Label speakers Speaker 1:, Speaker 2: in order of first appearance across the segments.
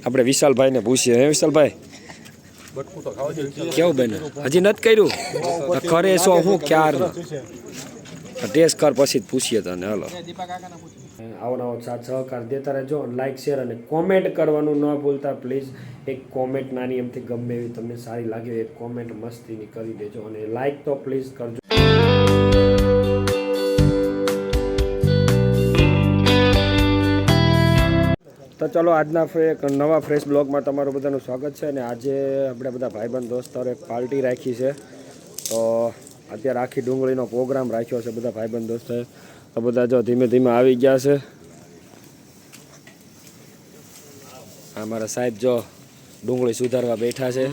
Speaker 1: આપણે વિશાલભાઈને પૂછીએ. હે વિશાલભાઈ, કેવું બને? હજી નથી કર્યું? કરે છો હું ક્યારનો ટેસ્ટ કર પછી જ પૂછીએ તને. હાલો, આવો નવો સાથ સહકાર દેતા રહેજો. લાઈક, શેર અને કોમેન્ટ કરવાનું ન ભૂલતા પ્લીઝ. એક કોમેન્ટ નાની એમથી ગમે એવી તમને સારી લાગે એક કોમેન્ટ મસ્તીની કરી દેજો અને લાઈક તો પ્લીઝ કરજો. તો ચલો, આજના એક નવા ફ્રેશ બ્લોગમાં તમારું બધાનું સ્વાગત છે. અને આજે આપણે બધા ભાઈબંધ દોસ્તારો એક પાર્ટી રાખી છે. તો અત્યારે આખી ડુંગળીનો પ્રોગ્રામ રાખ્યો છે બધા ભાઈબંધ દોસ્તારે. તો બધા જો ધીમે ધીમે આવી ગયા છે. અમારા સાહેબ જો ડુંગળી સુધારવા બેઠા છે.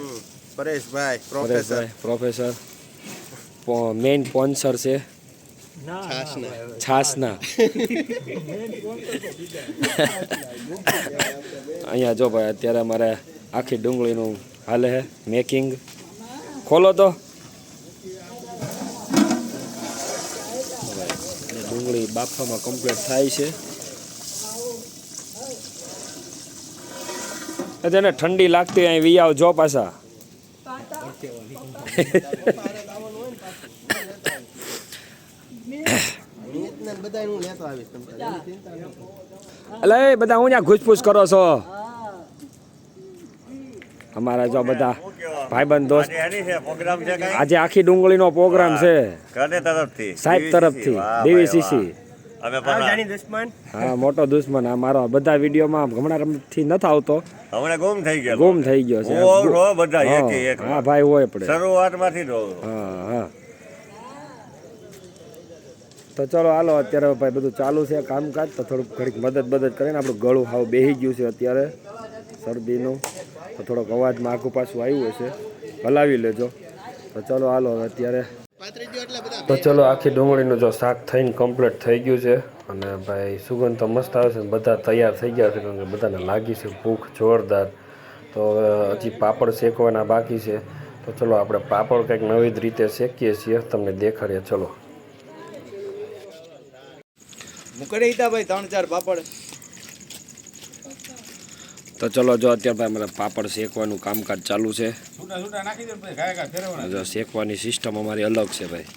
Speaker 2: પરેશભાઈ
Speaker 1: પ્રોફેસર મેઇન સ્પોન્સર છે છાસના. અહીંયા જો ભાઈ અત્યારે અમારે આખી ડુંગળીનું હાલે છે મેકિંગ. ખોલો તો. ડુંગળી બાફવામાં કમ્પ્લીટ થાય છે. તેને ઠંડી લાગતી અહીં વી આવજો પાછા. અલે બધા હું ત્યાં ઘૂસપૂસ કરો છો? અમારા જો બધા ભાઈબંધ દોસ્ત આજે આખી ડુંગળીનો પ્રોગ્રામ છે સાહેબ તરફથી ડીવીસીસી. હા, મોટો દુશ્મન. આ મારો બધા વિડીયોમાં હમણાંથી નથી આવતો, ગુમ થઈ ગયો છે. હા ભાઈ, હોય પડે શરૂઆતમાંથી. હા, તો ચલો હાલો, અત્યારે ભાઈ બધું ચાલુ છે કામકાજ. તો થોડુંક ઘડીક મદદ કરીને આપણું ગળું હાવ બેસી ગયું છે અત્યારે શરદીનું. તો થોડોક અવાજમાં આખું પાછું આવ્યું હશે, હલાવી લેજો. તો ચલો હાલો અત્યારે. તો ચલો, આખી ડુંગળીનું જો શાક થઈને કમ્પ્લીટ થઈ ગયું છે. અને ભાઈ સુગંધ તો મસ્ત આવે છે. બધા તૈયાર થઈ ગયા છે કારણ કે બધાને લાગી છે ભૂખ જોરદાર. તો હજી પાપડ શેકવાના બાકી છે. તો ચલો આપણે પાપડ કંઈક નવી જ રીતે શેકીએ છીએ, તમને દેખાડીએ. ચલો.
Speaker 2: મુકડે ઈતા ભાઈ 3-4 પાપડ.
Speaker 1: તો ચલો જો અત્યારે ભાઈ અમારે પાપડ શેકવાનું કામકાજ ચાલુ છે. જો શેકવાની સિસ્ટમ અમારી અલગ છે ભાઈ.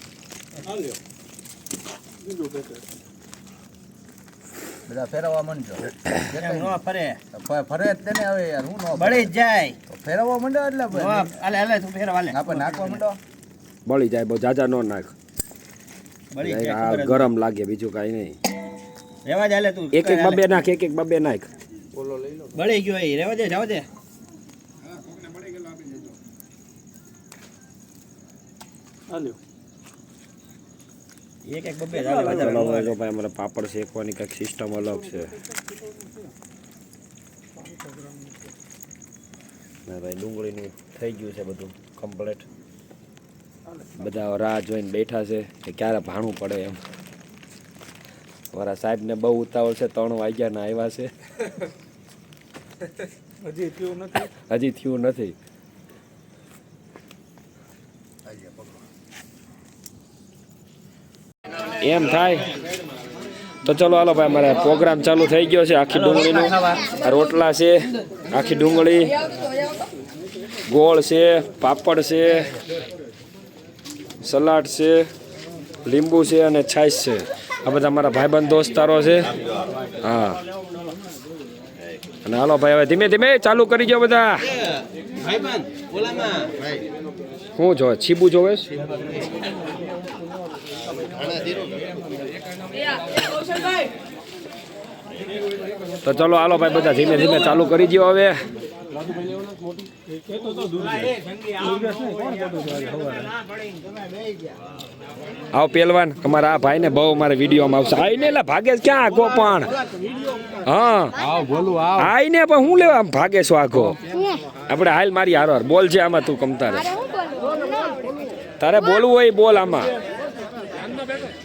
Speaker 2: બધા ફેરવવા માંડજો. નો ફરે તેને હવે યાર હું નો બળી જાય તો ફેરવવા માંડો. એટલે હાલે તું ફેરવા લે. આપણે નાખવા માંડો.
Speaker 1: બળી જાય બહુ જાજા નો નાખ. બળી જાય ગરમ લાગે, બીજું કાઈ નહીં.
Speaker 2: રેવા દે. હાલે તું
Speaker 1: એક બબે નાખ, એક બબે નાખ.
Speaker 2: ઓલો લઈ લો. બળી ગયો એ. રેવા દે, જાવ દે. હા, કોકને બળી ગયેલો આપી દેજો. હાલ્યો. એક બબે ચાલે.
Speaker 1: જો ભાઈ અમારે પાપડ શેકવાની કંઈક સિસ્ટમ અલગ છે. ભાઈ ડુંગળીનું થઈ ગયું છે બધું કમ્પ્લીટ. બધા રાહ જોઈને બેઠા છે કે ક્યારે ભાણું પડે એમ. મારા સાહેબને બહુ ઉતાવળ છે, 3 વાગ્યાના આવ્યા છે. હજી થયું નથી. એમ થાય તો ચલો હાલો ભાઈ, અમારે પ્રોગ્રામ ચાલુ થઈ ગયો છે. આખી ડુંગળીનો રોટલા છે, આખી ડુંગળી, ગોળ છે, પાપડ છે, સલાડ છે, લીંબુ છે અને છાશ છે. આ બધા અમારા ભાઈબંધ દોસ્તારો છે. હા, અને હાલો ભાઈ હવે ધીમે ધીમે ચાલુ કરી દો બધા. શું જોવે? છીબુ જોવે? તો ચલો હાલો ભાઈ બધા ધીમે ધીમે ચાલુ કરી દો હવે. આવો પહેલવાન, અમારા આ ભાઈને બહુ મારે વિડીયોમાં આવશે. આઈને એટલે ભાગે ક્યાં આગો પણ. હા આઈને પણ હું લેવા ભાગે છો આગો? આપણે હાલ મારી હારો બોલ છે આમાં. તું કમતારે તારે બોલવું હોય બોલ આમાં.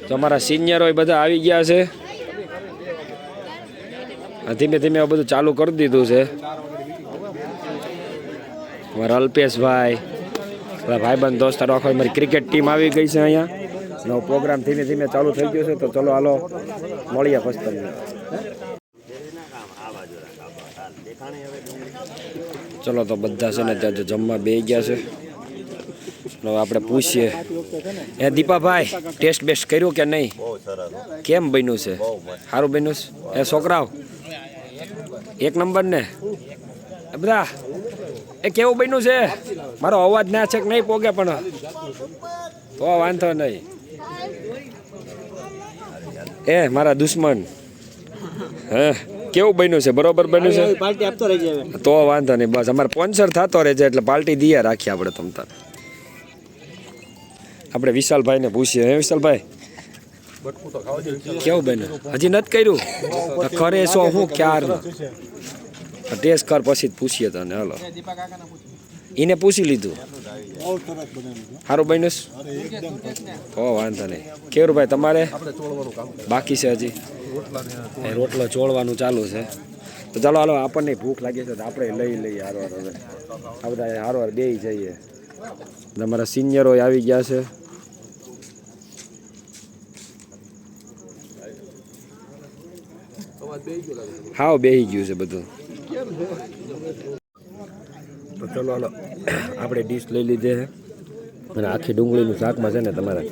Speaker 1: તો અમારા સિનિયર હોય બધા આવી ગયા છે. ધીમે ધીમે બધું ચાલુ કરી દીધું છે. મારા અલ્પેશભાઈ, ભાઈબંધ દોસ્તારો, આખો મારી ક્રિકેટ ટીમ આવી ગઈ છે અહીંયા. નવો પ્રોગ્રામ ધીમે ધીમે ચાલુ થઈ ગયો છે. તો ચલો હાલો મળીએ પછી તમને. ચલો તો બધા છે ને ત્યાં જમવા બે ગયા છે. હવે આપણે પૂછીએ, એ દીપાભાઈ ટેસ્ટ બેસ્ટ કર્યું કે નહીં? કેમ બન્યું છે? સારું બન્યું છે? એ છોકરાઓ એક નંબર ને એ બધા એ કેવું બન્યું છે? મારો અવાજ ના છે કે નહીં પોગે? પણ તો વાંધો નહીં. એ મારા દુશ્મન, હે કેવું બન્યું છે? બરોબર બન્યું છે?
Speaker 2: પાર્ટી આપતો રહેજે હવે.
Speaker 1: તો વાંધો નહીં, બસ અમારે સ્પોન્સર થતો રહેજે એટલે પાર્ટી દઈએ રાખીએ આપણે તમતાર. આપણે વિશાલભાઈને પૂછીએ. હે વિશાલભાઈ કેવું બન્યું? હજી નથી કર્યું? કરે છો હું ક્યારનો ટેસ્ટ કર પછી જ પૂછીએ તને. હાલો એને પૂછી લીધું. સારું બન્યું? ઓ વાંધો નહીં. કેવું ભાઈ તમારે બાકી છે હજી? રોટલો ચોળવાનું ચાલુ છે. તો ચાલો હાલો, આપણને ભૂખ લાગી છે તો આપણે લઈ લઈએ હારવાર. હવે આ બધા હારવાર બે જઈએ. તમારા સિનિયરો આવી ગયા છે. હાવ બેહી ગયું છે બધું. તો ચલો હાલો, આપણે ડીશ લઈ લીધે છે અને આખી ડુંગળીનું શાકમાં છે ને તમારે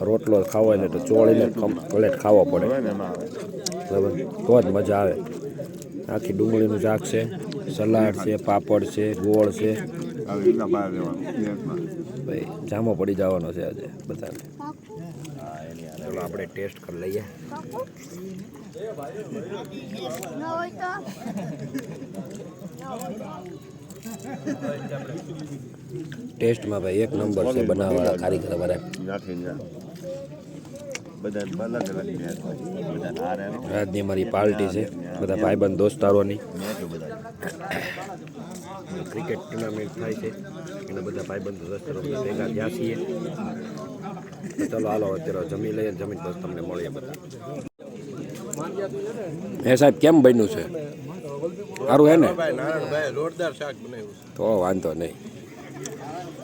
Speaker 1: રોટલો ખાવો હોય ને તો ચોળીને કમ્પ્લેટ ખાવો પડે, બરાબર? તો જ મજા આવે. આખી ડુંગળીનું શાક છે, સલાડ છે, પાપડ છે, ગોળ છે. ભાઈ જામો પડી જવાનો છે આજે બધાને. ચલો આપણે ટેસ્ટ કરી લઈએ. ટેસ્ટમાં ભાઈ એક નંબર છે બનાવવાળા કારીગર વાળા. આજની અમારી પાર્ટી છે, બધા ભાઈબંધ દોસ્તારોની. ક્રિકેટ ટુર્નામેન્ટ થાય છે અને બધા ભાઈબંધ દોસ્તારો ભેગા થયા છીએ. ચલો હાલો અત્યારે જમી લઈએ, જમીન બસ તમને મળીએ બધા. હે સાહેબ કેમ બન્યું છે? સારું હે ને? તો વાંધો નહીં.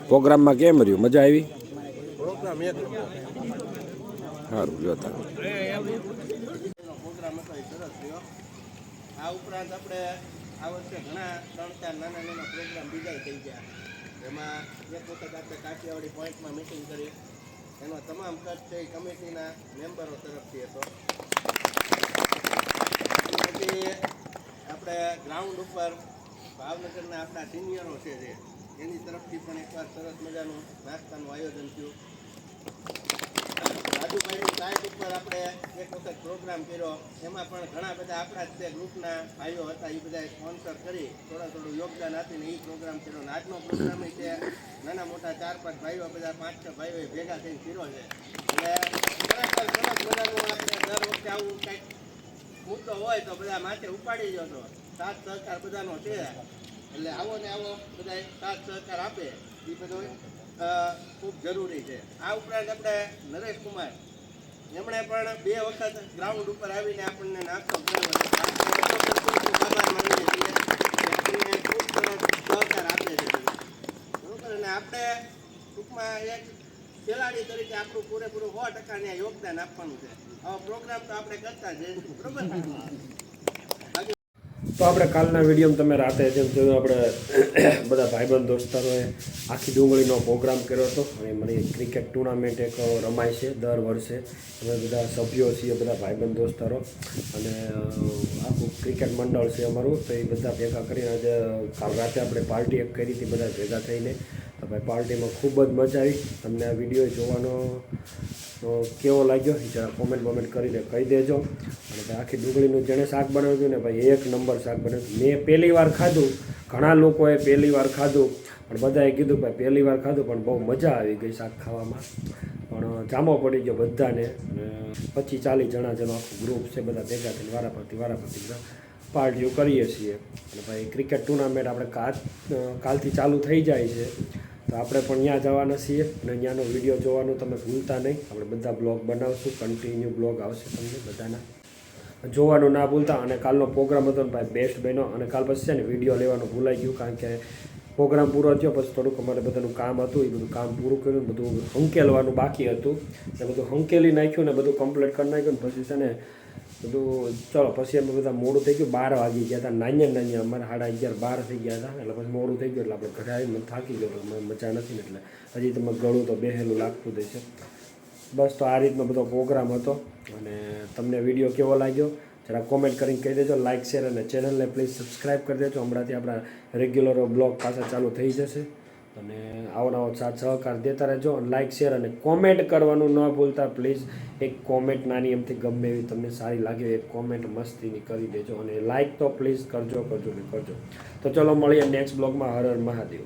Speaker 1: પ્રોગ્રામમાં કેમ રહ્યું? મજા આવી? સારું જોતા.
Speaker 2: આ ઉપરાંત આપણે આ વર્ષે ઘણા 3-4 નાના પ્રોગ્રામ બીજા થઈ ગયા. એમાં એક વખત આપણે કાઠિયાવાડી પોઈન્ટમાં મિટિંગ કરી, એનો તમામ ખર્ચ છે એ કમિટીના મેમ્બરો તરફથી હતો. પછી આપણે ગ્રાઉન્ડ ઉપર ભાવનગરના આપણા સિનિયરો છે જે એની તરફથી પણ એકવાર સરસ મજાનું નાસ્તાનું આયોજન થયું. રાજુભાઈની સાઇટ ઉપર આપણે એક વખત પ્રોગ્રામ કર્યો, એમાં પણ ઘણા બધા આપણા જ તે ગ્રુપના ભાઈઓ હતા, એ બધા સ્પોન્સર કરી થોડું યોગદાન આપીને એ પ્રોગ્રામ કર્યો. અને આજનો પ્રોગ્રામ એ છે નાના મોટા 4-5 ભાઈઓ, બધા 5-6 ભાઈઓએ ભેગા થઈને કર્યો છે. એટલે ખરેખર સરસ મજાનું આપણે દર વખતે આવું કંઈક મુદ્દો હોય તો બધા માથે ઉપાડી જતો. સાથ સહકાર બધાનો છે, એટલે આવો ને આવો બધા સાથ સહકાર આપે એ બધો ખૂબ જરૂરી છે. આ ઉપરાંત આપણે નરેશ કુમાર, એમણે પણ 2 વખત ગ્રાઉન્ડ ઉપર આવીને આપણને નાસ્તો કર્યો. આભાર માનીએ છીએ, આપણને ખૂબ સરસ સહકાર આપે છે, બરોબર. અને આપણે ટૂંકમાં એક ખેલાડી તરીકે આપણું પૂરેપૂરું 100% યોગદાન આપવાનું છે. આવો પ્રોગ્રામ તો આપણે કરતા જ બરોબર.
Speaker 1: તો આપણે કાલના વિડીયોમાં તમે રાતે જેમ જોયું, આપણે બધા ભાઈબંધ દોસ્તારોએ આખી ડુંગળીનો પ્રોગ્રામ કર્યો હતો. અને મને ક્રિકેટ ટુર્નામેન્ટ એક રમાય છે દર વર્ષે. અમે બધા સભ્યો છીએ, બધા ભાઈબંધ દોસ્તારો, અને આખું ક્રિકેટ મંડળ છે અમારું. તો એ બધા ભેગા કરીને આજે કાલ રાતે આપણે પાર્ટી એક કરી હતી બધા ભેગા થઈને. તો ભાઈ પાર્ટીમાં ખૂબ જ મજા આવી. તમને આ વિડીયો જોવાનો કેવો લાગ્યો એ જરા કોમેન્ટ કરીને કહી દેજો. અને ભાઈ આખી ડુંગળીનું જેણે શાક બનાવ્યું હતું ને ભાઈ એક નંબર શાક બનાવ્યું. મેં પહેલી વાર ખાધું, ઘણા લોકોએ પહેલી વાર ખાધું, પણ બધાએ કીધું ભાઈ પહેલી વાર ખાધું પણ બહુ મજા આવી ગઈ શાક ખાવામાં. પણ જામો પડી ગયો બધાને. અને 25-40 જણા જેનો આખું ગ્રુપ છે, બધા ભેગા થઈને વારાફરતી બધા પાર્ટીઓ કરીએ છીએ. અને ભાઈ ક્રિકેટ ટુર્નામેન્ટ આપણે કાલથી ચાલુ થઈ જાય છે, તો આપણે પણ ત્યાં જવાના છીએ. અને ત્યાંનો વિડીયો જોવાનું તમે ભૂલતા નહીં. આપણે બધા બ્લોગ બનાવશું, કન્ટિન્યુ બ્લોગ આવશે તમને બધાના, જોવાનું ના ભૂલતા. અને કાલનો પ્રોગ્રામ હતો ને ભાઈ બેસ્ટ બન્યો. અને કાલ પછી છે ને વિડીયો લેવાનું ભૂલાઈ ગયું, કારણ કે પ્રોગ્રામ પૂરો થયો પછી થોડુંક અમારે બધાનું કામ હતું, એ બધું કામ પૂરું કર્યું, બધું હંકેલવાનું બાકી હતું, એ બધું હંકેલી નાખ્યું ને બધું કમ્પ્લીટ કરી નાખ્યું ને પછી છે ને બધું ચલો પછી અમે બધા મોડું થઈ ગયું 12 વાગી ગયા હતા નાન્ય અમારે 11:30 12 થઈ ગયા હતા એટલે પછી મોડું થઈ ગયું એટલે આપણે ઘરે આવીને થાકી ગયો એટલે મજા નથી ને એટલે હજી તમે ગળું તો બેહેલું લાગતું જ છે. બસ તો આ રીતનો બધો પ્રોગ્રામ હતો અને તમને વિડીયો કેવો લાગ્યો જરા કોમેન્ટ કરીને કહી દેજો, લાઇક શેર અને ચેનલને પ્લીઝ સબસ્ક્રાઈબ કરી દેજો. હમણાંથી આપણા રેગ્યુલર બ્લોગ પાછા ચાલુ થઈ જશે અને આવો નવો સાથ સહકાર દેતા રહેજો. અને લાઇક શેર અને કોમેન્ટ કરવાનું ન ભૂલતા પ્લીઝ. એક કોમેન્ટ નાની એમથી ગમે એવી તમને સારી લાગે એક કોમેન્ટ મસ્તીની કરી દેજો અને લાઇક તો પ્લીઝ કરજો. તો ચલો મળીએ નેક્સ્ટ બ્લોગમાં. હર હર મહાદેવ.